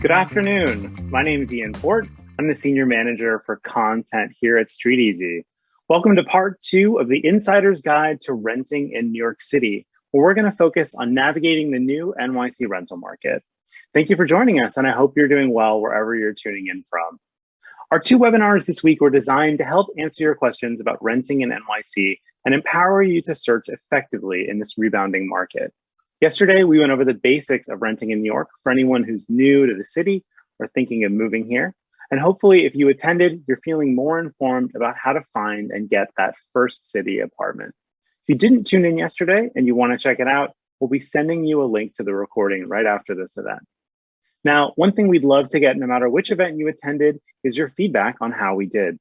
Good afternoon. My name is Ian Fort. I'm the Senior Manager for Content here at StreetEasy. Welcome to part 2 of the Insider's Guide to Renting in New York City, where we're going to focus on navigating the new NYC rental market. Thank you for joining us, and I hope you're doing well wherever you're tuning in from. Our 2 webinars this week were designed to help answer your questions about renting in NYC and empower you to search effectively in this rebounding market. Yesterday, we went over the basics of renting in New York for anyone who's new to the city or thinking of moving here. And hopefully, if you attended, you're feeling more informed about how to find and get that first city apartment. If you didn't tune in yesterday and you want to check it out, we'll be sending you a link to the recording right after this event. Now, one thing we'd love to get no matter which event you attended is your feedback on how we did.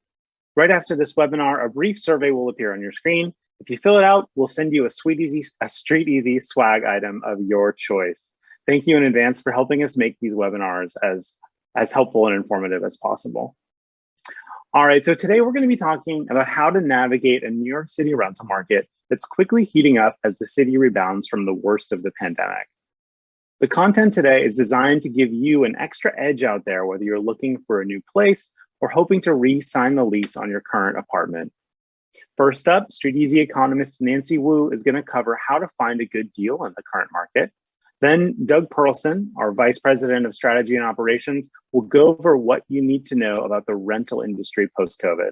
Right after this webinar, a brief survey will appear on your screen. If you fill it out, we'll send you a StreetEasy swag item of your choice. Thank you in advance for helping us make these webinars as helpful and informative as possible. All right, so today we're going to be talking about how to navigate a New York City rental market that's quickly heating up as the city rebounds from the worst of the pandemic. The content today is designed to give you an extra edge out there, whether you're looking for a new place or hoping to re-sign the lease on your current apartment. First up, StreetEasy economist Nancy Wu is going to cover how to find a good deal in the current market. Then Doug Perlson, our Vice President of Strategy and Operations, will go over what you need to know about the rental industry post-COVID.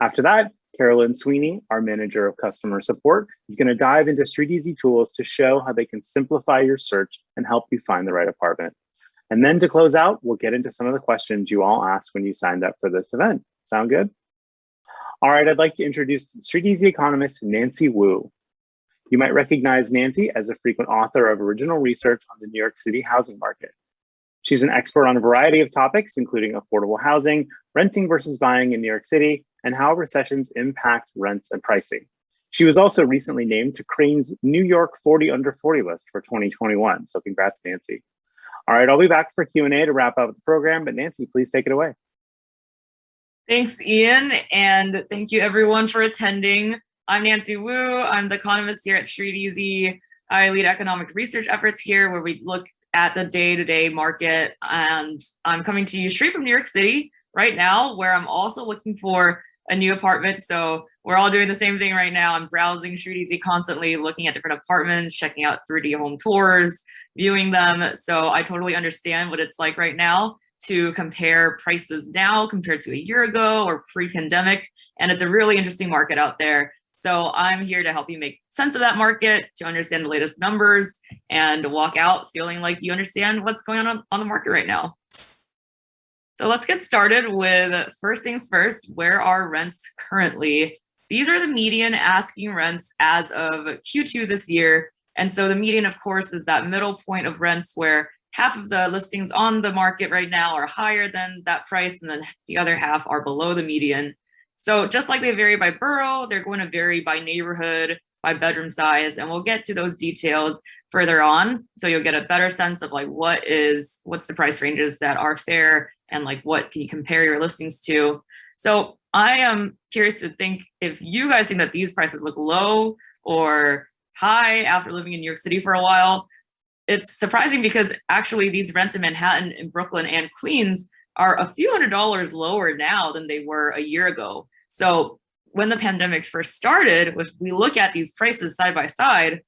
After that, Carolyn Sweeney, our Manager of Customer Support, is going to dive into StreetEasy tools to show how they can simplify your search and help you find the right apartment. And then to close out, we'll get into some of the questions you all asked when you signed up for this event. Sound good? All right, I'd like to introduce StreetEasy economist Nancy Wu. You might recognize Nancy as a frequent author of original research on the New York City housing market. She's an expert on a variety of topics, including affordable housing, renting versus buying in New York City, and how recessions impact rents and pricing. She was also recently named to Crain's New York 40 Under 40 list for 2021, so congrats, Nancy. All right, I'll be back for Q&A to wrap up the program, but Nancy, please take it away. Thanks, Ian, and thank you everyone for attending. I'm Nancy Wu. I'm the economist here at StreetEasy. I lead economic research efforts here where we look at the day-to-day market, and I'm coming to you straight from New York City right now, where I'm also looking for a new apartment. So we're all doing the same thing right now. I'm browsing StreetEasy constantly, looking at different apartments, checking out 3D home tours, viewing them. So I totally understand what it's like right now to compare prices now compared to a year ago or pre-pandemic. And it's a really interesting market out there. So I'm here to help you make sense of that market, to understand the latest numbers, and walk out feeling like you understand what's going on the market right now. So let's get started with first things first. Where are rents currently? These are the median asking rents as of Q2 this year. And so the median, of course, is that middle point of rents where half of the listings on the market right now are higher than that price, and then the other half are below the median. So just like they vary by borough, they're going to vary by neighborhood, by bedroom size, and we'll get to those details further on. So you'll get a better sense of like what's the price ranges that are fair, and like what can you compare your listings to. So I am curious to think if you guys think that these prices look low or high after living in New York City for a while. It's surprising because actually these rents in Manhattan, in Brooklyn, and Queens are a few $100s lower now than they were a year ago. So when the pandemic first started, if we look at these prices side by side,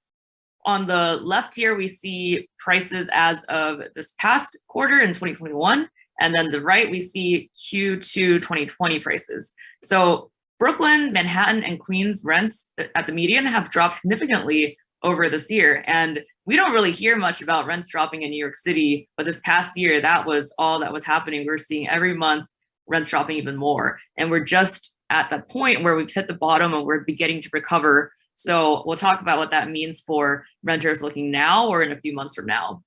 on the left here, we see prices as of this past quarter in 2021. And then the right, we see Q2 2020 prices. So Brooklyn, Manhattan, and Queens rents at the median have dropped significantly over this year. And we don't really hear much about rents dropping in New York City, but this past year, that was all that was happening. We were seeing every month rents dropping even more. And we're just at that point where we've hit the bottom and we're beginning to recover. So we'll talk about what that means for renters looking now or in a few months from now.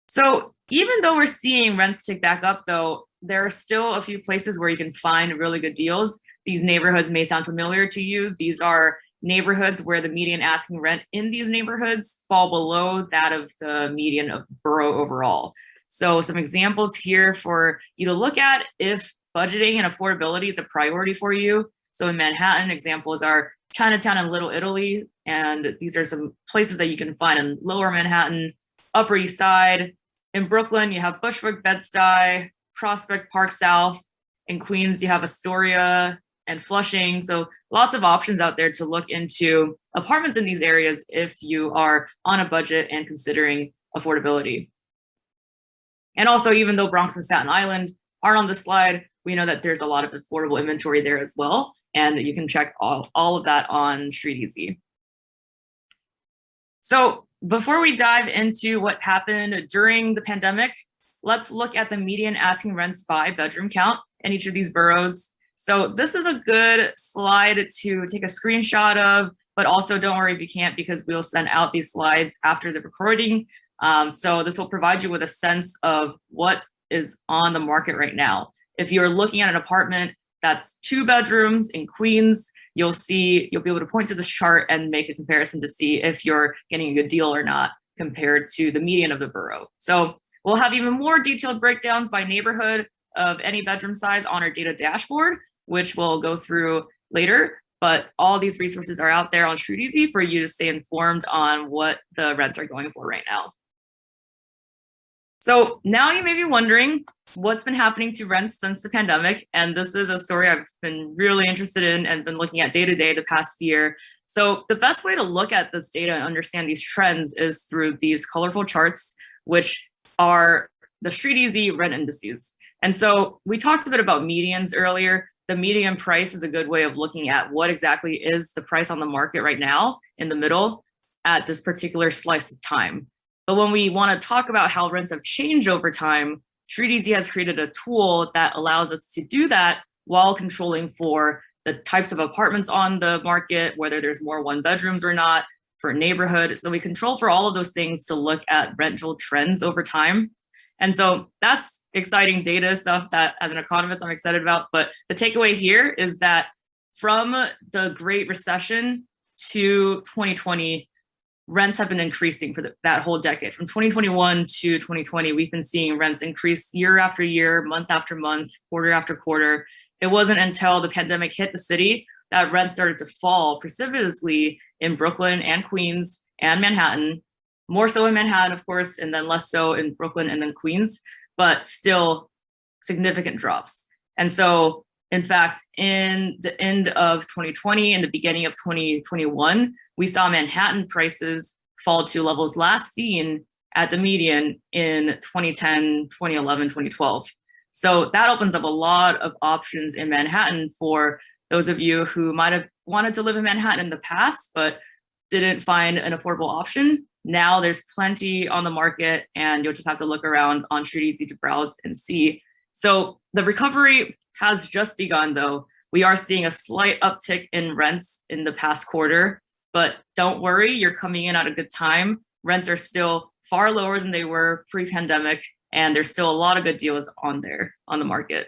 So even though we're seeing rents tick back up, though, there are still a few places where you can find really good deals. These neighborhoods may sound familiar to you. These are neighborhoods where the median asking rent in these neighborhoods fall below that of the median of the borough overall. So some examples here for you to look at if budgeting and affordability is a priority for you. So in Manhattan, examples are Chinatown and Little Italy, and these are some places that you can find in Lower Manhattan, Upper East Side. In Brooklyn, you have Bushwick, Bed-Stuy, Prospect Park South. In Queens, you have Astoria and Flushing. So lots of options out there to look into apartments in these areas if you are on a budget and considering affordability. And also, even though Bronx and Staten Island aren't on the slide, we know that there's a lot of affordable inventory there as well. And you can check all of that on StreetEasy. So before we dive into what happened during the pandemic, let's look at the median asking rents by bedroom count in each of these boroughs. So this is a good slide to take a screenshot of, but also don't worry if you can't, because we'll send out these slides after the recording. So this will provide you with a sense of what is on the market right now. If you're looking at an apartment that's 2 bedrooms in Queens, you'll be able to point to this chart and make a comparison to see if you're getting a good deal or not compared to the median of the borough. So we'll have even more detailed breakdowns by neighborhood of any bedroom size on our data dashboard, which we'll go through later. But all these resources are out there on StreetEasy for you to stay informed on what the rents are going for right now. So now you may be wondering what's been happening to rents since the pandemic. And this is a story I've been really interested in and been looking at day to day the past year. So the best way to look at this data and understand these trends is through these colorful charts, which are the StreetEasy rent indices. And so we talked a bit about medians earlier. The median price is a good way of looking at what exactly is the price on the market right now in the middle at this particular slice of time. But when we want to talk about how rents have changed over time, StreetEasy has created a tool that allows us to do that while controlling for the types of apartments on the market, whether there's more 1 bedrooms or not, for a neighborhood. So we control for all of those things to look at rental trends over time. And so that's exciting data stuff that as an economist, I'm excited about. But the takeaway here is that from the Great Recession to 2020, rents have been increasing for that whole decade. From 2021 to 2020, we've been seeing rents increase year after year, month after month, quarter after quarter. It wasn't until the pandemic hit the city that rents started to fall precipitously in Brooklyn and Queens and Manhattan, more so in Manhattan, of course, and then less so in Brooklyn and then Queens, but still significant drops. And so, in fact, in the end of 2020 and the beginning of 2021, we saw Manhattan prices fall to levels last seen at the median in 2010, 2011, 2012. So that opens up a lot of options in Manhattan for those of you who might have wanted to live in Manhattan in the past, but didn't find an affordable option. Now there's plenty on the market, and you'll just have to look around on StreetEasy to browse and see. So the recovery has just begun, though. We are seeing a slight uptick in rents in the past quarter, but don't worry, you're coming in at a good time. Rents are still far lower than they were pre-pandemic, and there's still a lot of good deals on the market.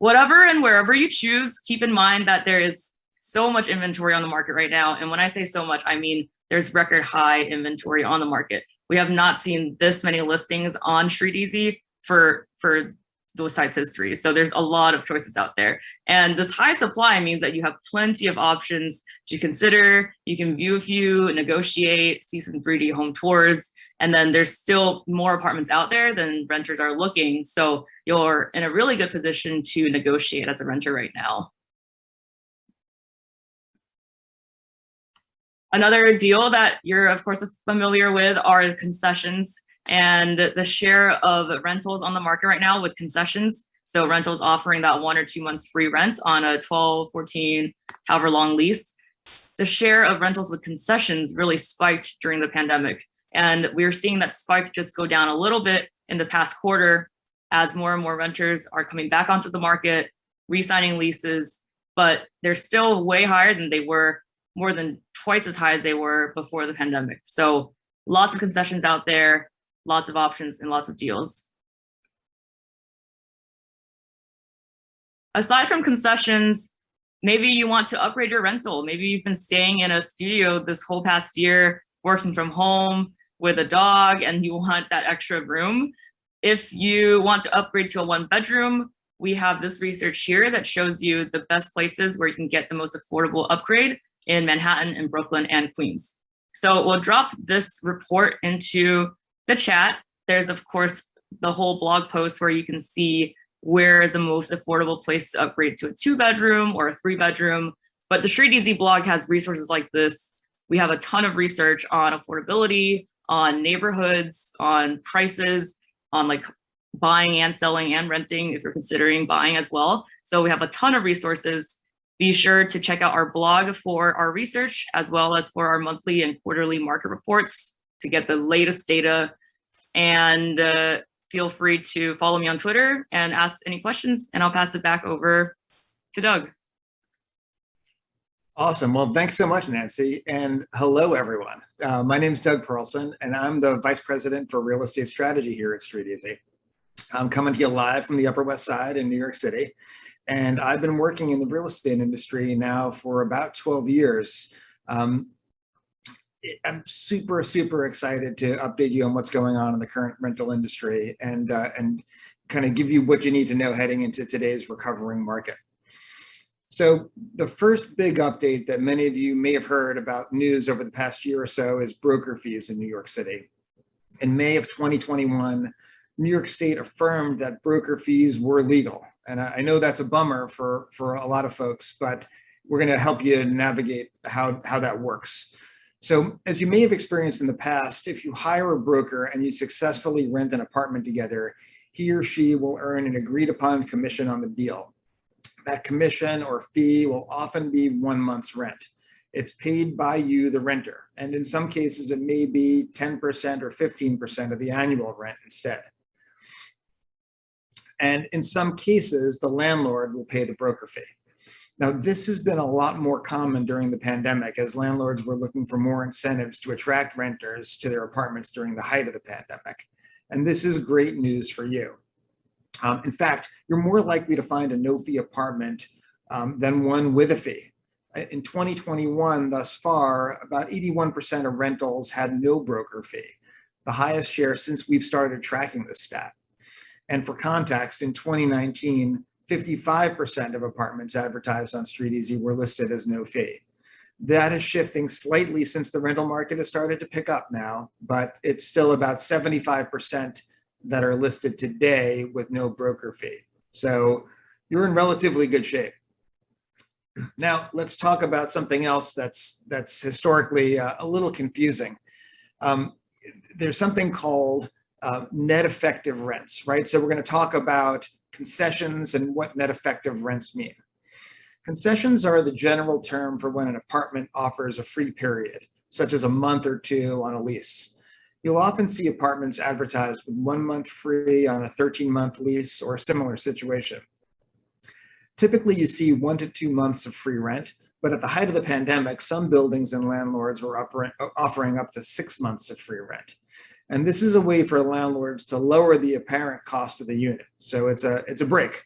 Whatever and wherever you choose, keep in mind that there is so much inventory on the market right now. And when I say so much, I mean there's record high inventory on the market. We have not seen this many listings on StreetEasy for the site's history. So there's a lot of choices out there. And this high supply means that you have plenty of options to consider. You can view a few, negotiate, see some 3D home tours. And then there's still more apartments out there than renters are looking. So you're in a really good position to negotiate as a renter right now. Another deal that you're, of course, familiar with are concessions and the share of rentals on the market right now with concessions. So rentals offering that 1 or 2 months free rent on a 12, 14, however long lease. The share of rentals with concessions really spiked during the pandemic. And we're seeing that spike just go down a little bit in the past quarter as more and more renters are coming back onto the market, re-signing leases, but they're still way higher than they were, more than twice as high as they were before the pandemic. So lots of concessions out there, lots of options and lots of deals. Aside from concessions, maybe you want to upgrade your rental. Maybe you've been staying in a studio this whole past year, working from home with a dog, and you want that extra room. If you want to upgrade to a 1 bedroom, we have this research here that shows you the best places where you can get the most affordable upgrade in Manhattan and Brooklyn and Queens. So we'll drop this report into the chat. There's, of course, the whole blog post where you can see where is the most affordable place to upgrade to a 2-bedroom or a 3-bedroom. But the Street Easy blog has resources like this. We have a ton of research on affordability, on neighborhoods, on prices, on like buying and selling and renting if you're considering buying as well. So we have a ton of resources. Be sure to check out our blog for our research, as well as for our monthly and quarterly market reports to get the latest data. And feel free to follow me on Twitter and ask any questions, and I'll pass it back over to Doug. Awesome. Well, thanks so much, Nancy. And hello, everyone. My name is Doug Perlson, and I'm the Vice President for Real Estate Strategy here at Street Easy. I'm coming to you live from the Upper West Side in New York City. And I've been working in the real estate industry now for about 12 years. I'm super, super excited to update you on what's going on in the current rental industry and kind of give you what you need to know heading into today's recovering market. So the first big update that many of you may have heard about news over the past year or so is broker fees in New York City. In May of 2021, New York State affirmed that broker fees were legal. And I know that's a bummer for a lot of folks, but we're going to help you navigate how that works. So as you may have experienced in the past, if you hire a broker and you successfully rent an apartment together, he or she will earn an agreed upon commission on the deal. That commission or fee will often be 1 month's rent. It's paid by you, the renter. And in some cases, it may be 10% or 15% of the annual rent instead. And in some cases, the landlord will pay the broker fee. Now, this has been a lot more common during the pandemic as landlords were looking for more incentives to attract renters to their apartments during the height of the pandemic. And this is great news for you. In fact, you're more likely to find a no-fee apartment than one with a fee. In 2021, thus far, about 81% of rentals had no broker fee, the highest share since we've started tracking this stat. And for context, in 2019, 55% of apartments advertised on Street Easy were listed as no fee. That is shifting slightly since the rental market has started to pick up now, but it's still about 75% that are listed today with no broker fee. So you're in relatively good shape. Now, let's talk about something else that's historically a little confusing. There's something called net effective rents, right? So we're going to talk about concessions and what net effective rents mean. Concessions are the general term for when an apartment offers a free period, such as a month or two on a lease. You'll often see apartments advertised with 1 month free on a 13-month lease or a similar situation. Typically, you see 1 to 2 months of free rent, but at the height of the pandemic, some buildings and landlords were offering up to 6 months of free rent. And this is a way for landlords to lower the apparent cost of the unit. So it's a break.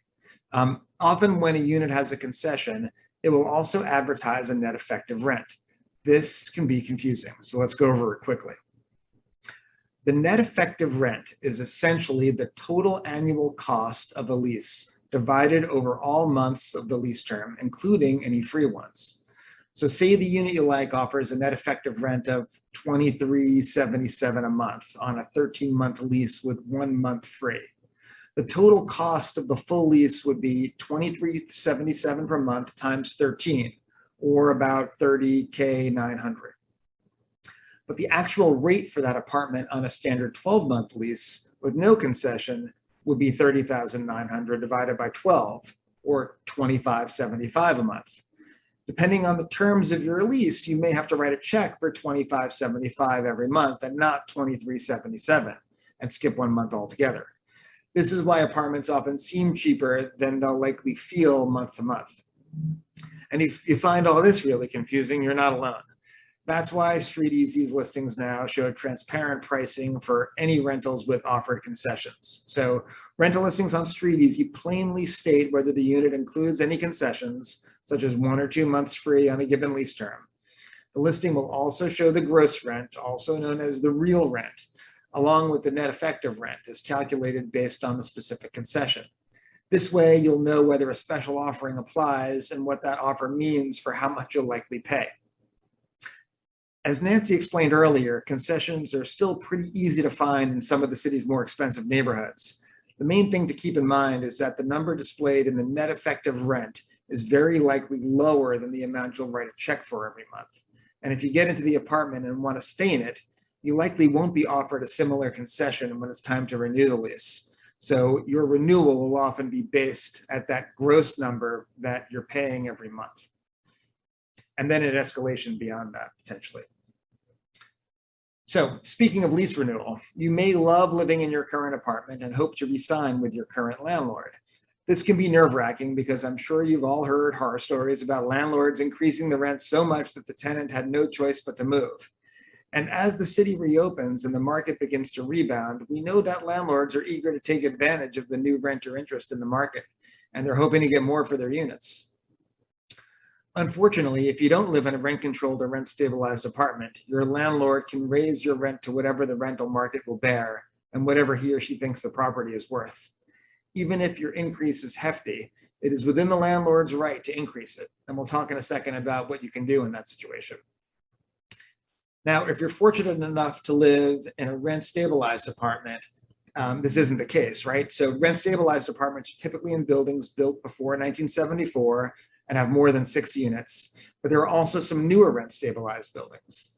Often when a unit has a concession, it will also advertise a net effective rent. This can be confusing, so let's go over it quickly. The net effective rent is essentially the total annual cost of a lease divided over all months of the lease term, including any free ones. So say the unit you like offers a net effective rent of $23.77 a month on a 13-month lease with 1 month free. The total cost of the full lease would be $23.77 per month times 13, or about $30,900. But the actual rate for that apartment on a standard 12-month lease with no concession would be $30,900 divided by 12, or $25.75 a month. Depending on the terms of your lease, you may have to write a check for $25.75 every month and not $23.77 and skip 1 month altogether. This is why apartments often seem cheaper than they'll likely feel month to month. And if you find all this really confusing, you're not alone. That's why Street Easy's listings now show transparent pricing for any rentals with offered concessions. So rental listings on Street Easy plainly state whether the unit includes any concessions, such as 1 or 2 months free on a given lease term. The listing will also show the gross rent, also known as the real rent, along with the net effective rent as calculated based on the specific concession. This way, you'll know whether a special offering applies and what that offer means for how much you'll likely pay. As Nancy explained earlier, concessions are still pretty easy to find in some of the city's more expensive neighborhoods. The main thing to keep in mind is that the number displayed in the net effective rent is very likely lower than the amount you'll write a check for every month. And if you get into the apartment and want to stay in it, you likely won't be offered a similar concession when it's time to renew the lease. So your renewal will often be based at that gross number that you're paying every month. And then an escalation beyond that, potentially. So speaking of lease renewal, you may love living in your current apartment and hope to re-sign with your current landlord. This can be nerve-wracking because I'm sure you've all heard horror stories about landlords increasing the rent so much that the tenant had no choice but to move. And as the city reopens and the market begins to rebound, we know that landlords are eager to take advantage of the new renter interest in the market, and they're hoping to get more for their units. Unfortunately, if you don't live in a rent-controlled or rent-stabilized apartment, your landlord can raise your rent to whatever the rental market will bear and whatever he or she thinks the property is worth. Even if your increase is hefty, it is within the landlord's right to increase it. And we'll talk in a second about what you can do in that situation. Now, if you're fortunate enough to live in a rent-stabilized apartment, this isn't the case, right? So rent-stabilized apartments are typically in buildings built before 1974 and have more than 6 units, but there are also some newer rent-stabilized buildings.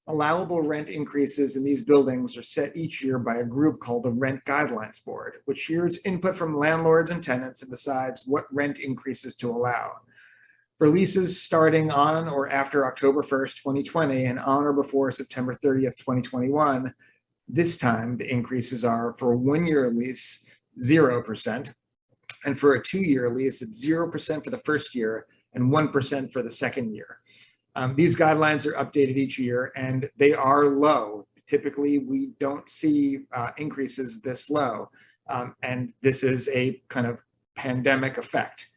Allowable rent increases in these buildings are set each year by a group called the Rent Guidelines Board, which hears input from landlords and tenants and decides what rent increases to allow. For leases starting on or after October 1st, 2020 and on or before September 30th, 2021, this time the increases are for a 1-year lease, 0%, and for a 2-year lease, it's 0% for the first year and 1% for the second year. These guidelines are updated each year and they are low. Typically, we don't see increases this low. And this is a kind of pandemic effect.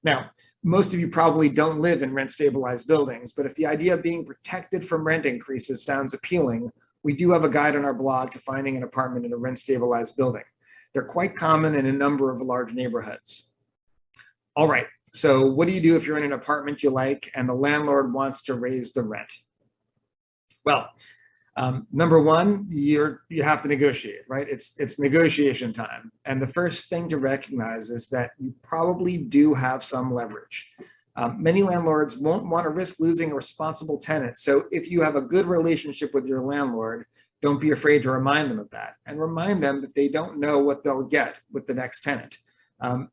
Now, most of you probably don't live in rent-stabilized buildings, but if the idea of being protected from rent increases sounds appealing, we do have a guide on our blog to finding an apartment in a rent-stabilized building. They're quite common in a number of large neighborhoods. All right, so what do you do if you're in an apartment you like and the landlord wants to raise the rent? Well, number one, you have to negotiate, right? It's negotiation time. And the first thing to recognize is that you probably do have some leverage. Many landlords won't want to risk losing a responsible tenant. So if you have a good relationship with your landlord, don't be afraid to remind them of that and remind them that they don't know what they'll get with the next tenant.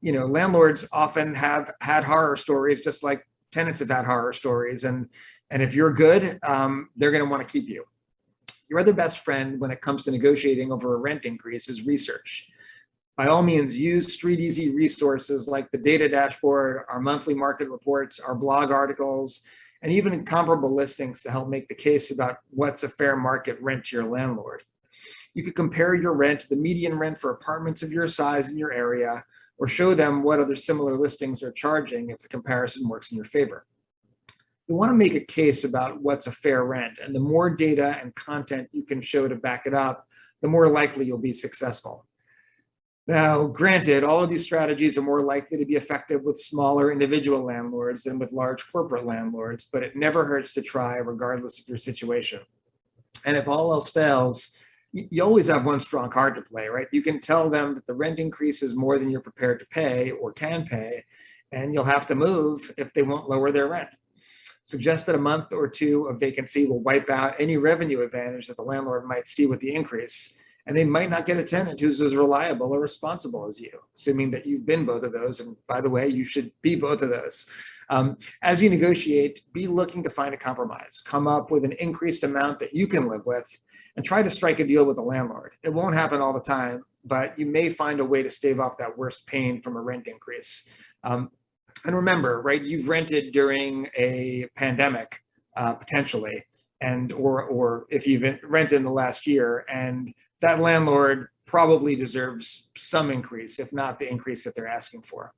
Landlords often have had horror stories, just like tenants have had horror stories. And if you're good, they're going to want to keep you. Your other best friend when it comes to negotiating over a rent increase is research. By all means, use StreetEasy resources like the data dashboard, our monthly market reports, our blog articles, and even comparable listings to help make the case about what's a fair market rent to your landlord. You could compare your rent to the median rent for apartments of your size in your area, or show them what other similar listings are charging if the comparison works in your favor. You want to make a case about what's a fair rent, and the more data and content you can show to back it up, the more likely you'll be successful. Now, granted, all of these strategies are more likely to be effective with smaller individual landlords than with large corporate landlords, but it never hurts to try regardless of your situation. And if all else fails, you always have one strong card to play, right? You can tell them that the rent increase is more than you're prepared to pay or can pay, and you'll have to move if they won't lower their rent. Suggest that a month or two of vacancy will wipe out any revenue advantage that the landlord might see with the increase. And they might not get a tenant who's as reliable or responsible as you, assuming that you've been both of those. And by the way, you should be both of those. As you negotiate, be looking to find a compromise. Come up with an increased amount that you can live with and try to strike a deal with the landlord. It won't happen all the time, but you may find a way to stave off that worst pain from a rent increase. And remember, right, you've rented during a pandemic, potentially, or if you've rented in the last year, and that landlord probably deserves some increase, if not the increase that they're asking for.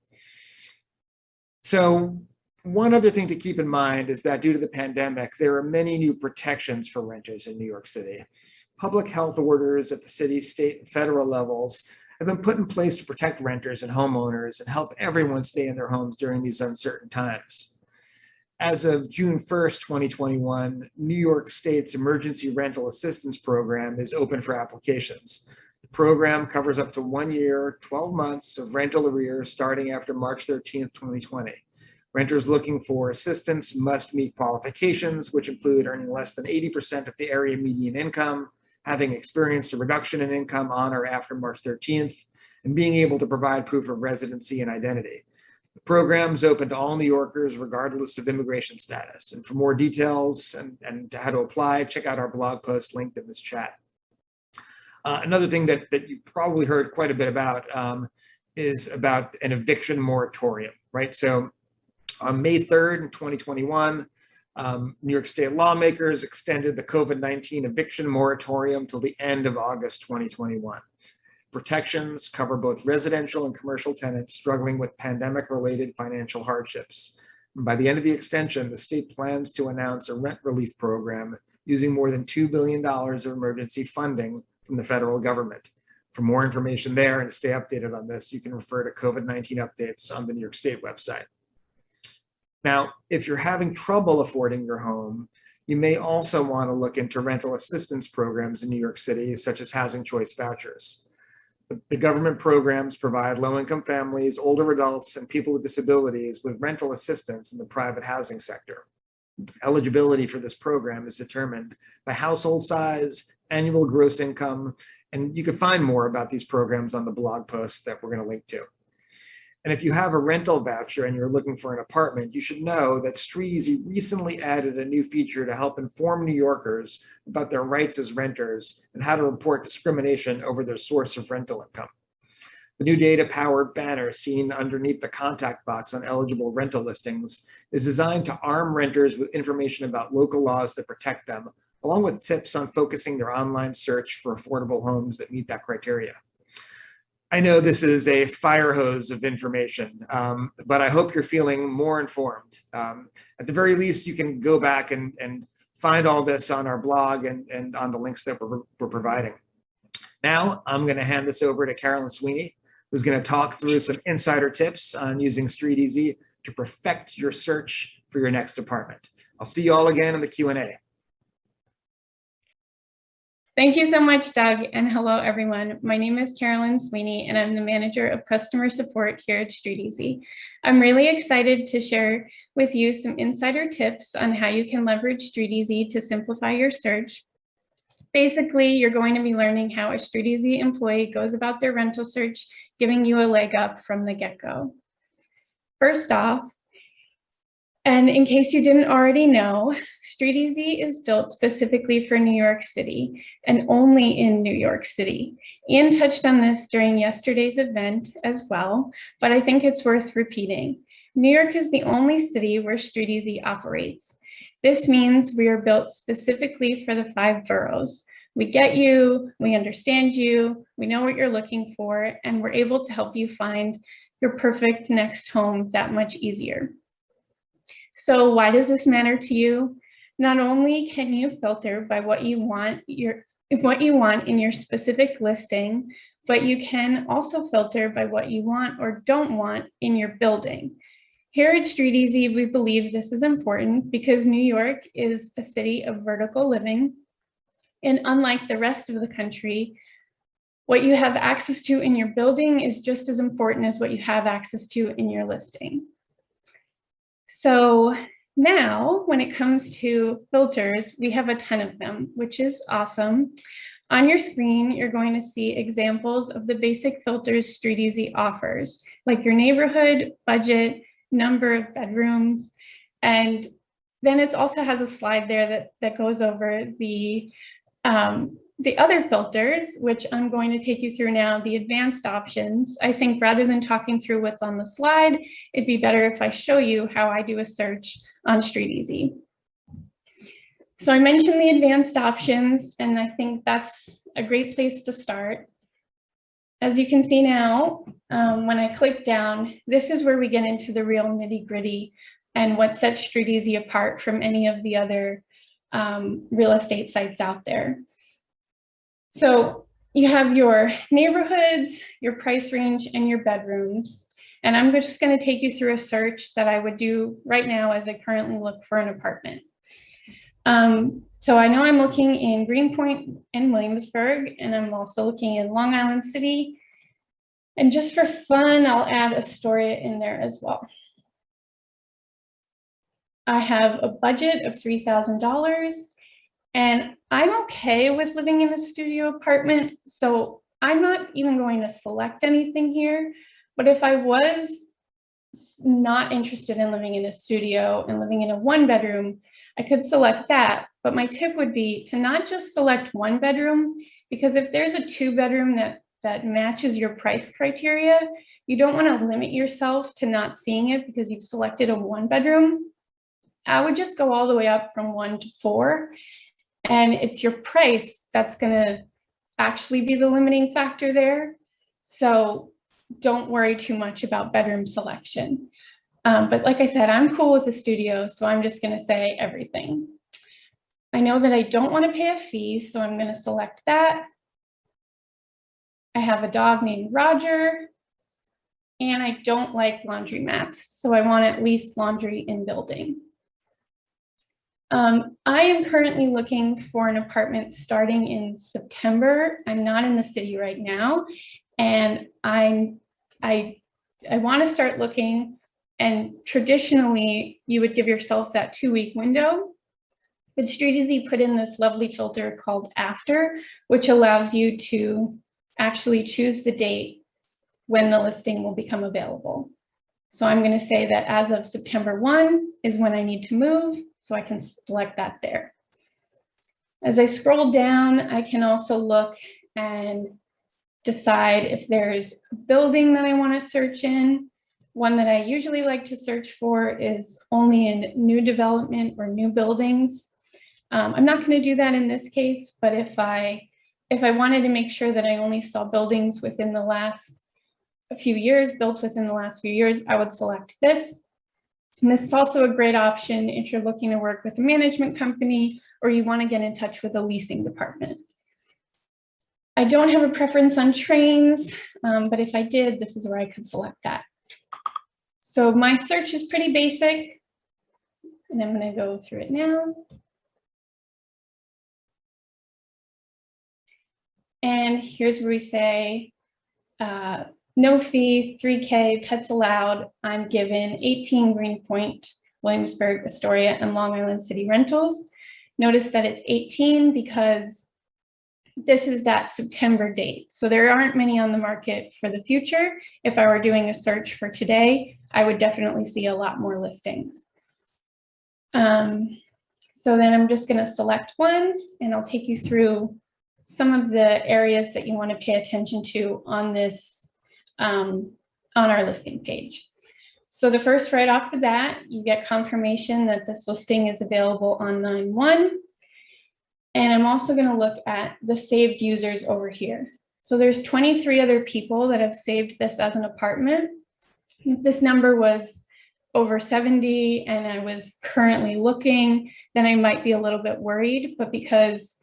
So one other thing to keep in mind is that due to the pandemic, there are many new protections for renters in New York City. Public health orders at the city, state, and federal levels have been put in place to protect renters and homeowners and help everyone stay in their homes during these uncertain times. As of June 1st, 2021, New York State's Emergency Rental Assistance Program is open for applications. The program covers up to 1 year, 12 months of rental arrears starting after March 13th, 2020. Renters looking for assistance must meet qualifications, which include earning less than 80% of the area median income, having experienced a reduction in income on or after March 13th, and being able to provide proof of residency and identity. The program is open to all New Yorkers, regardless of immigration status. And for more details and how to apply, check out our blog post linked in this chat. Another thing that you've probably heard quite a bit about is about an eviction moratorium, right? So on May 3rd, in 2021, New York State lawmakers extended the COVID-19 eviction moratorium till the end of August 2021. Protections cover both residential and commercial tenants struggling with pandemic-related financial hardships. And by the end of the extension, the state plans to announce a rent relief program using more than $2 billion of emergency funding from the federal government. For more information there and to stay updated on this, you can refer to COVID-19 updates on the New York State website. Now, if you're having trouble affording your home, you may also want to look into rental assistance programs in New York City, such as housing choice vouchers. The government programs provide low-income families, older adults, and people with disabilities with rental assistance in the private housing sector. Eligibility for this program is determined by household size, annual gross income, and you can find more about these programs on the blog post that we're going to link to. And if you have a rental voucher and you're looking for an apartment, you should know that StreetEasy recently added a new feature to help inform New Yorkers about their rights as renters and how to report discrimination over their source of rental income. The new data-powered banner seen underneath the contact box on eligible rental listings is designed to arm renters with information about local laws that protect them, along with tips on focusing their online search for affordable homes that meet that criteria. I know this is a fire hose of information, but I hope you're feeling more informed. At the very least, you can go back and find all this on our blog and on the links that we're providing. Now, I'm going to hand this over to Carolyn Sweeney, who's going to talk through some insider tips on using StreetEasy to perfect your search for your next apartment. I'll see you all again in the Q&A. Thank you so much, Doug, and hello, everyone. My name is Carolyn Sweeney, and I'm the Manager of Customer Support here at StreetEasy. I'm really excited to share with you some insider tips on how you can leverage StreetEasy to simplify your search. Basically, you're going to be learning how a StreetEasy employee goes about their rental search, giving you a leg up from the get-go. First off, and in case you didn't already know, StreetEasy is built specifically for New York City and only in New York City. Ian touched on this during yesterday's event as well, but I think it's worth repeating. New York is the only city where StreetEasy operates. This means we are built specifically for the 5 boroughs. We get you, we understand you, we know what you're looking for, and we're able to help you find your perfect next home that much easier. So why does this matter to you? Not only can you filter by what you want in your specific listing, but you can also filter by what you want or don't want in your building. Here at StreetEasy, we believe this is important because New York is a city of vertical living. And unlike the rest of the country, what you have access to in your building is just as important as what you have access to in your listing. So now, when it comes to filters, we have a ton of them, which is awesome. On your screen, you're going to see examples of the basic filters StreetEasy offers, like your neighborhood, budget, number of bedrooms, and then it also has a slide there that goes over the other filters, which I'm going to take you through now, the advanced options. I think rather than talking through what's on the slide, it'd be better if I show you how I do a search on StreetEasy. So I mentioned the advanced options, and I think that's a great place to start. As you can see now, when I click down, this is where we get into the real nitty-gritty and what sets StreetEasy apart from any of the other real estate sites out there. So you have your neighborhoods, your price range, and your bedrooms. And I'm just going to take you through a search that I would do right now as I currently look for an apartment. So I know I'm looking in Greenpoint and Williamsburg, and I'm also looking in Long Island City. And just for fun, I'll add Astoria in there as well. I have a budget of $3,000, and I'm okay with living in a studio apartment. So I'm not even going to select anything here. But if I was not interested in living in a studio and living in a 1-bedroom, I could select that. But my tip would be to not just select 1 bedroom, because if there's a 2-bedroom that matches your price criteria, you don't want to limit yourself to not seeing it because you've selected a 1-bedroom. I would just go all the way up from 1 to 4. And it's your price that's going to actually be the limiting factor there. So don't worry too much about bedroom selection. But like I said, I'm cool with the studio, so I'm just going to say everything. I know that I don't want to pay a fee, so I'm going to select that. I have a dog named Roger, and I don't like laundromats, so I want at least laundry in building. I am currently looking for an apartment starting in September. I'm not in the city right now, and I want to start looking. And traditionally, you would give yourself that 2-week window. But StreetEasy put in this lovely filter called After, which allows you to actually choose the date when the listing will become available. So I'm going to say that as of September 1 is when I need to move, so I can select that there. As I scroll down, I can also look and decide if there's a building that I want to search in. One that I usually like to search for is only in new development or new buildings. I'm not going to do that in this case, but if I wanted to make sure that I only saw buildings within the last few years, built within the last few years, I would select this. And this is also a great option if you're looking to work with a management company or you want to get in touch with a leasing department. I don't have a preference on trains, but if I did, this is where I could select that. So my search is pretty basic, and I'm going to go through it now. And here's where we say, no fee, 3K, pets allowed. I'm given 18 Greenpoint, Williamsburg, Astoria, and Long Island City rentals. Notice that it's 18 because this is that September date. So there aren't many on the market for the future. If I were doing a search for today, I would definitely see a lot more listings. So then I'm just going to select one, and I'll take you through some of the areas that you want to pay attention to on this, on our listing page. So the first, right off the bat, you get confirmation that this listing is available on 9/1. And I'm also going to look at the saved users over here. So there's 23 other people that have saved this as an apartment. If this number was over 70 and I was currently looking, then I might be a little bit worried. But because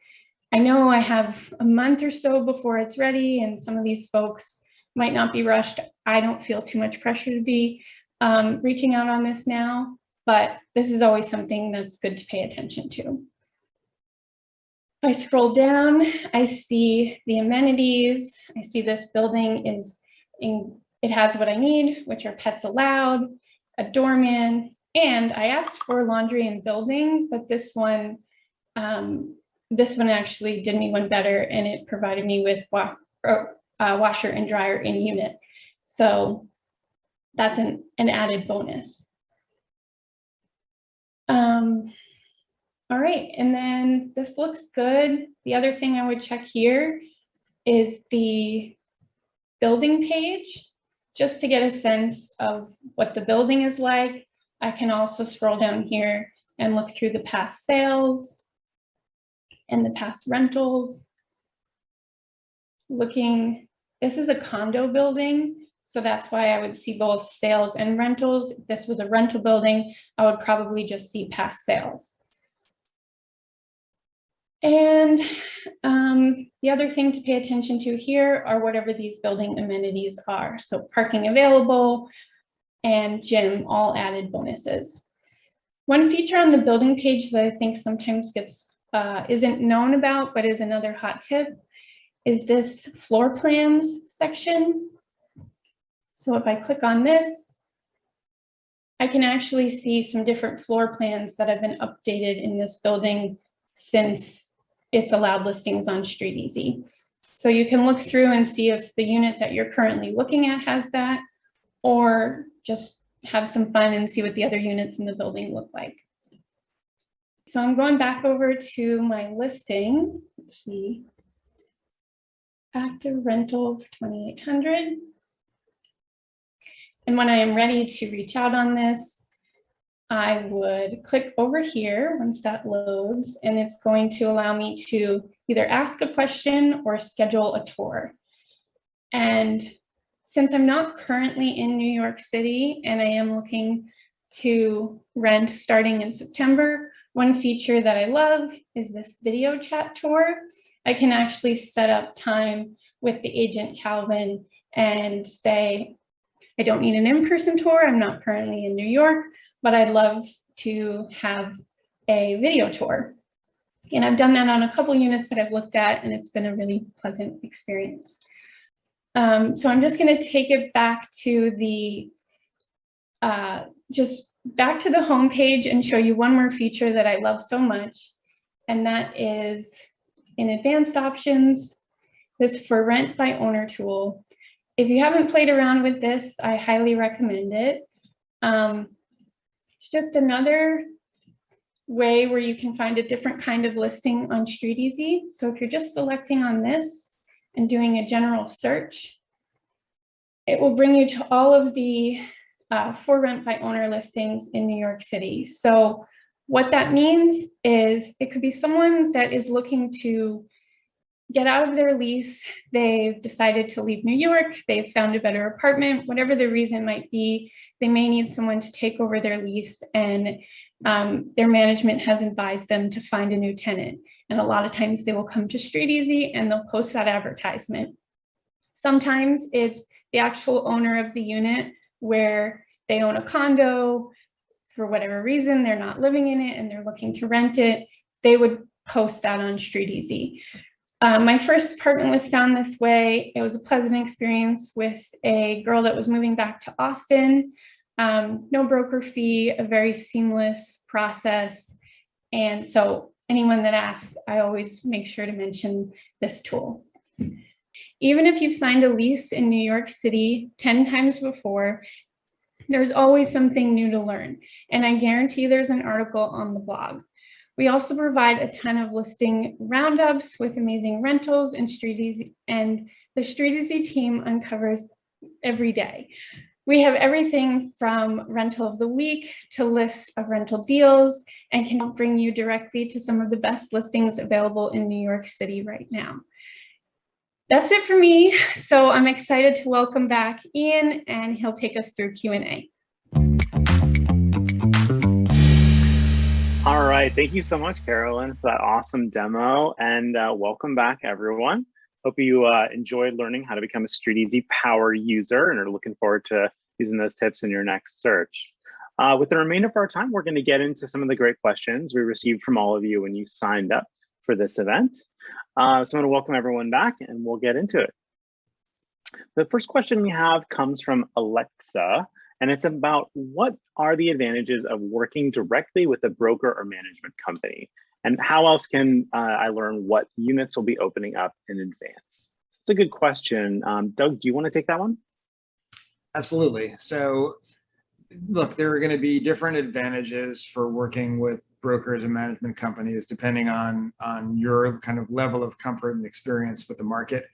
I know I have a month or so before it's ready and some of these folks might not be rushed, I don't feel too much pressure to be reaching out on this now. But this is always something that's good to pay attention to. If I scroll down, I see the amenities. I see this building it has what I need, which are pets allowed, a doorman, and I asked for laundry and building, but this one actually did me one better, and it provided me with washer and dryer in unit. So that's an added bonus. All right, and then this looks good. The other thing I would check here is the building page, just to get a sense of what the building is like. I can also scroll down here and look through the past sales and the past rentals. This is a condo building, so that's why I would see both sales and rentals. If this was a rental building, I would probably just see past sales. And the other thing to pay attention to here are whatever these building amenities are. So parking available and gym, all added bonuses. One feature on the building page that I think sometimes gets isn't known about, but is another hot tip, is this floor plans section. So if I click on this, I can actually see some different floor plans that have been updated in this building since it's allowed listings on StreetEasy. So you can look through and see if the unit that you're currently looking at has that, or just have some fun and see what the other units in the building look like. So I'm going back over to my listing. Let's see. Active rental for 2,800. And when I am ready to reach out on this, I would click over here once that loads, and it's going to allow me to either ask a question or schedule a tour. And since I'm not currently in New York City and I am looking to rent starting in September, one feature that I love is this video chat tour. I can actually set up time with the agent Calvin and say, I don't need an in-person tour. I'm not currently in New York, but I'd love to have a video tour. And I've done that on a couple units that I've looked at, and it's been a really pleasant experience. So I'm just going to take it back to the back to the home page and show you one more feature that I love so much, and that is in advanced options, this for rent by owner tool. If you haven't played around with this, I highly recommend it. It's just another way where you can find a different kind of listing on StreetEasy. So if you're just selecting on this and doing a general search, it will bring you to all of the for rent by owner listings in New York City. So what that means is it could be someone that is looking to get out of their lease. They've decided to leave New York. They've found a better apartment, whatever the reason might be. They may need someone to take over their lease, and their management has advised them to find a new tenant. And a lot of times they will come to StreetEasy and they'll post that advertisement. Sometimes it's the actual owner of the unit where they own a condo. For whatever reason, they're not living in it and they're looking to rent it. They would post that on StreetEasy. My first apartment was found this way. It was a pleasant experience with a girl that was moving back to Austin. No broker fee, a very seamless process. And so anyone that asks, I always make sure to mention this tool. Even if you've signed a lease in New York City 10 times before, there's always something new to learn. And I guarantee there's an article on the blog. We also provide a ton of listing roundups with amazing rentals and StreetEasy, and the StreetEasy team uncovers every day. We have everything from rental of the week to list of rental deals, and can bring you directly to some of the best listings available in New York City right now. That's it for me. So I'm excited to welcome back Ian, and he'll take us through Q&A. All right, thank you so much, Carolyn, for that awesome demo, and welcome back, everyone. Hope you enjoyed learning how to become a StreetEasy Power user and are looking forward to using those tips in your next search. With the remainder of our time, we're going to get into some of the great questions we received from all of you when you signed up for this event. So I'm going to welcome everyone back, and we'll get into it. The first question we have comes from Alexa, and it's about what are the advantages of working directly with a broker or management company? And how else can I learn what units will be opening up in advance? It's a good question. Doug, do you want to take that one? Absolutely. So look, there are going to be different advantages for working with brokers and management companies depending on your kind of level of comfort and experience with the market.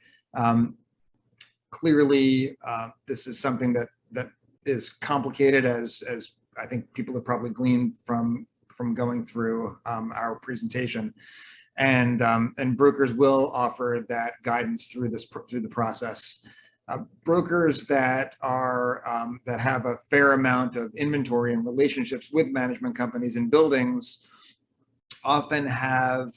Clearly, this is something that is complicated, as I think people have probably gleaned from going through our presentation, and brokers will offer that guidance through the process. Brokers that have a fair amount of inventory and relationships with management companies and buildings often have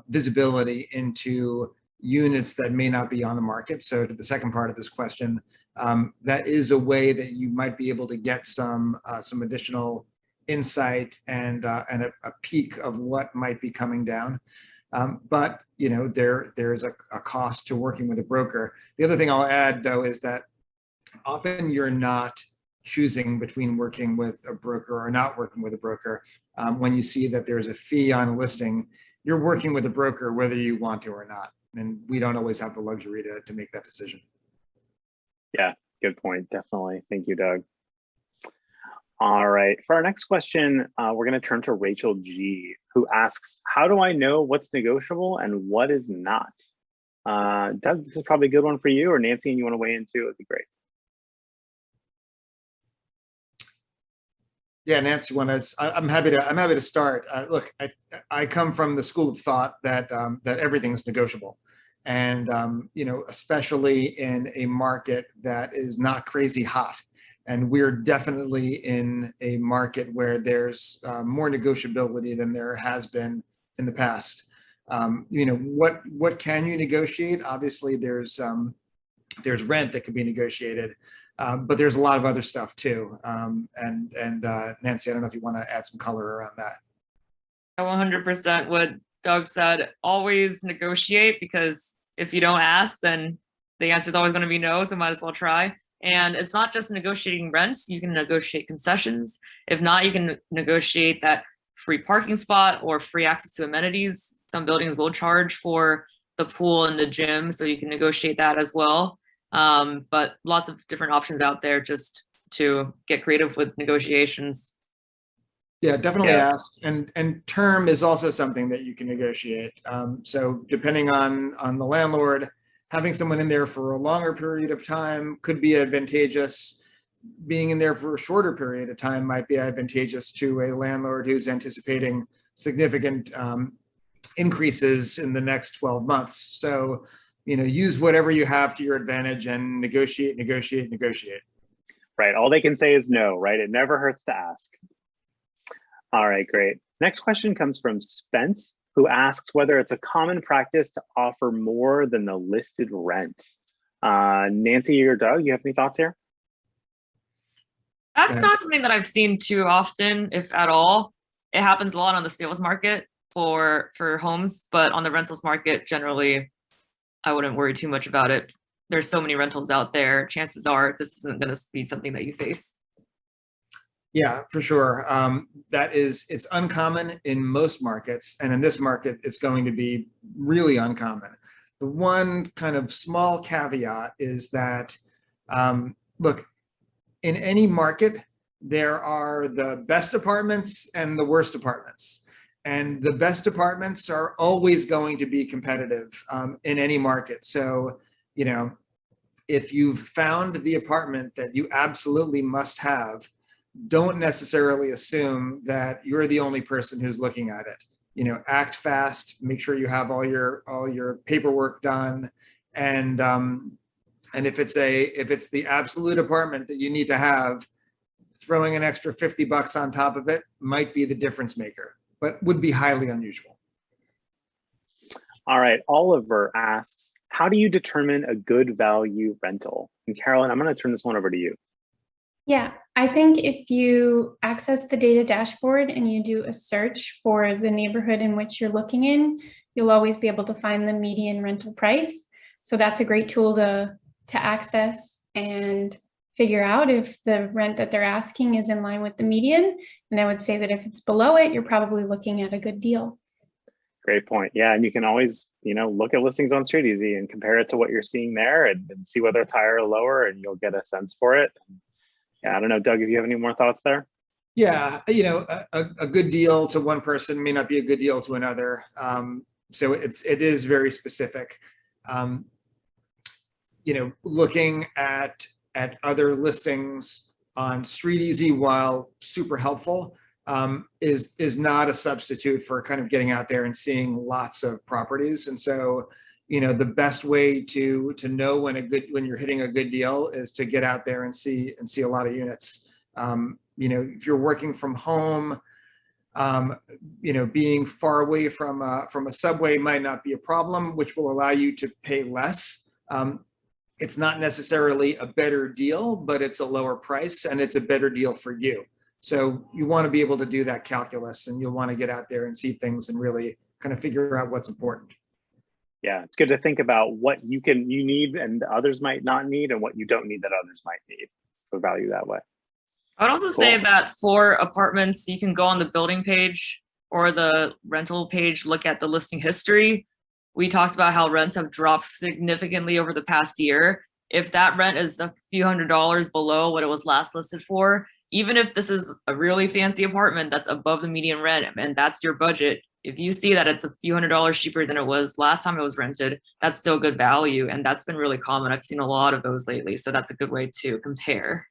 visibility into units that may not be on the market. So to the second part of this question, that is a way that you might be able to get some additional insight and a peek of what might be coming down. But there's a cost to working with a broker. The other thing I'll add, though, is that often you're not choosing between working with a broker or not working with a broker. When you see that there's a fee on a listing, you're working with a broker whether you want to or not. And we don't always have the luxury to make that decision. Yeah, good point. Definitely. Thank you, Doug. All right. For our next question, we're going to turn to Rachel G, who asks, how do I know what's negotiable and what is not? Doug, this is probably a good one for you, or Nancy, and you want to weigh in too? It'd be great. Yeah, Nancy, I'm happy to start. Look, I come from the school of thought that that everything's negotiable, and especially in a market that is not crazy hot, and we're definitely in a market where there's more negotiability than there has been in the past. What can you negotiate? Obviously, there's rent that can be negotiated. But there's a lot of other stuff too. Nancy, I don't know if you want to add some color around that. 100% what Doug said. Always negotiate, because if you don't ask, then the answer is always going to be no. So might as well try. And it's not just negotiating rents. You can negotiate concessions. If not, you can negotiate that free parking spot or free access to amenities. Some buildings will charge for the pool and the gym, so you can negotiate that as well. But lots of different options out there just to get creative with negotiations. Yeah, definitely ask. And term is also something that you can negotiate. So depending on the landlord, having someone in there for a longer period of time could be advantageous. Being in there for a shorter period of time might be advantageous to a landlord who's anticipating significant increases in the next 12 months. So use whatever you have to your advantage and negotiate. Right. All they can say is no, right? It never hurts to ask. All right, great. Next question comes from Spence, who asks whether it's a common practice to offer more than the listed rent. Nancy or Doug, you have any thoughts here? That's not something that I've seen too often, if at all. It happens a lot on the sales market for homes, but on the rentals market, generally, I wouldn't worry too much about it. There's so many rentals out there. Chances are this isn't going to be something that you face. Yeah, for sure. It's uncommon in most markets. And in this market, it's going to be really uncommon. The one kind of small caveat is that, look, in any market, there are the best apartments and the worst apartments. And the best apartments are always going to be competitive in any market. So, if you've found the apartment that you absolutely must have, don't necessarily assume that you're the only person who's looking at it. Act fast, make sure you have all your paperwork done. And if it's the absolute apartment that you need to have, throwing an extra $50 on top of it might be the difference maker, but would be highly unusual. All right, Oliver asks, how do you determine a good value rental? And Carolyn, I'm going to turn this one over to you. Yeah, I think if you access the data dashboard and you do a search for the neighborhood in which you're looking in, you'll always be able to find the median rental price. So that's a great tool to access and figure out if the rent that they're asking is in line with the median. And I would say that if it's below it, you're probably looking at a good deal. Great point. Yeah, and you can always, look at listings on StreetEasy and compare it to what you're seeing there and see whether it's higher or lower, and you'll get a sense for it. Yeah, I don't know, Doug, if you have any more thoughts there? Yeah, a good deal to one person may not be a good deal to another. So it is very specific. Looking at other listings on StreetEasy, while super helpful, is not a substitute for kind of getting out there and seeing lots of properties. And so, the best way to know when you're hitting a good deal is to get out there and see a lot of units. If you're working from home, Being far away from a subway might not be a problem, which will allow you to pay less. It's not necessarily a better deal, but it's a lower price and it's a better deal for you. So you want to be able to do that calculus, and you'll want to get out there and see things and really kind of figure out what's important. Yeah, it's good to think about what you need and others might not need, and what you don't need that others might need for value that way. I would also say that for apartments, you can go on the building page or the rental page, look at the listing history. We talked about how rents have dropped significantly over the past year. If that rent is a few $100s below what it was last listed for, even if this is a really fancy apartment that's above the median rent and that's your budget, if you see that it's a few $100s cheaper than it was last time it was rented, that's still good value. And that's been really common. I've seen a lot of those lately. So that's a good way to compare.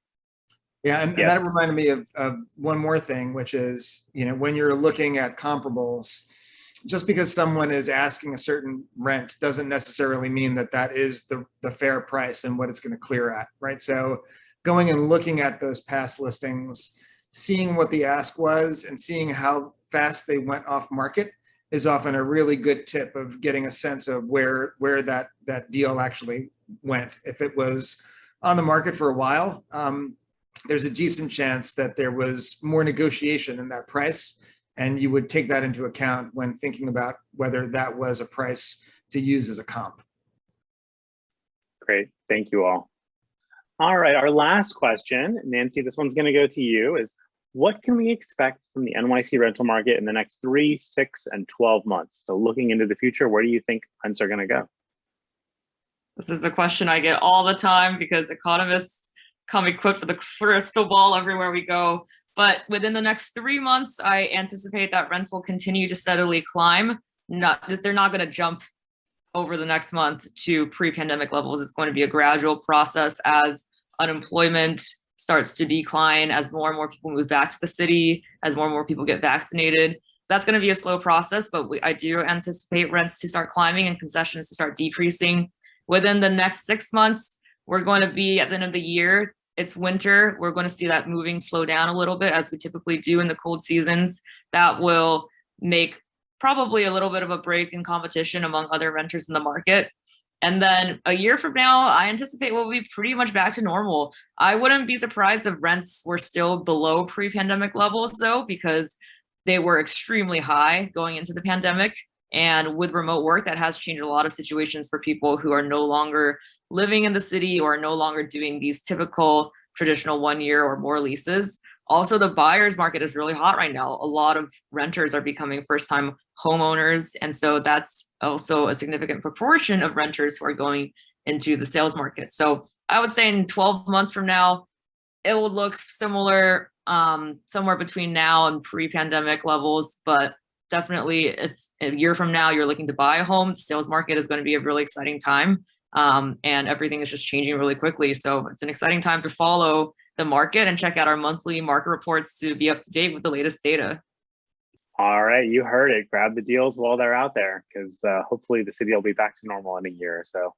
Yeah, and that reminded me of one more thing, which is, when you're looking at comparables, just because someone is asking a certain rent doesn't necessarily mean that that is the fair price and what it's going to clear at, right? So going and looking at those past listings, seeing what the ask was and seeing how fast they went off market is often a really good tip of getting a sense of where that deal actually went. If it was on the market for a while, there's a decent chance that there was more negotiation in that price, and you would take that into account when thinking about whether that was a price to use as a comp. Great, thank you all. All right, our last question, Nancy, this one's going to go to you, is what can we expect from the NYC rental market in the next 3, 6, and 12 months? So looking into the future, where do you think rents are going to go? This is the question I get all the time because economists come equipped with a crystal ball everywhere we go. But within the next 3 months, I anticipate that rents will continue to steadily climb. They're not going to jump over the next month to pre-pandemic levels. It's going to be a gradual process as unemployment starts to decline, as more and more people move back to the city, as more and more people get vaccinated. That's going to be a slow process, but I do anticipate rents to start climbing and concessions to start decreasing. Within the next 6 months, we're going to be at the end of the year. It's winter. We're going to see that moving slow down a little bit, as we typically do in the cold seasons. That will make probably a little bit of a break in competition among other renters in the market. And then a year from now, I anticipate we'll be pretty much back to normal. I wouldn't be surprised if rents were still below pre-pandemic levels, though, because they were extremely high going into the pandemic. And with remote work, that has changed a lot of situations for people who are no longer living in the city or no longer doing these typical traditional 1 year or more leases. Also, the buyer's market is really hot right now. A lot of renters are becoming first-time homeowners. And so that's also a significant proportion of renters who are going into the sales market. So I would say in 12 months from now, it will look similar, somewhere between now and pre-pandemic levels. But definitely, if a year from now you're looking to buy a home, the sales market is going to be a really exciting time. And everything is just changing really quickly. So it's an exciting time to follow the market and check out our monthly market reports to be up to date with the latest data. All right, you heard it. Grab the deals while they're out there, because hopefully the city will be back to normal in a year or so.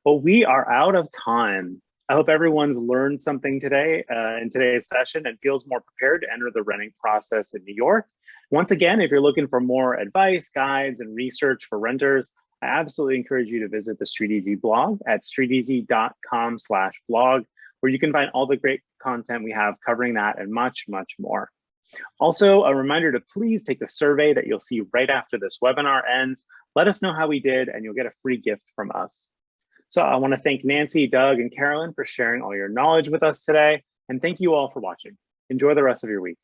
Well, we are out of time. I hope everyone's learned something today in today's session and feels more prepared to enter the renting process in New York. Once again, if you're looking for more advice, guides, and research for renters, I absolutely encourage you to visit the StreetEasy blog at streeteasy.com/blog, where you can find all the great content we have covering that and much, much more. Also, a reminder to please take the survey that you'll see right after this webinar ends. Let us know how we did, and you'll get a free gift from us. So I want to thank Nancy, Doug, and Carolyn for sharing all your knowledge with us today. And thank you all for watching. Enjoy the rest of your week.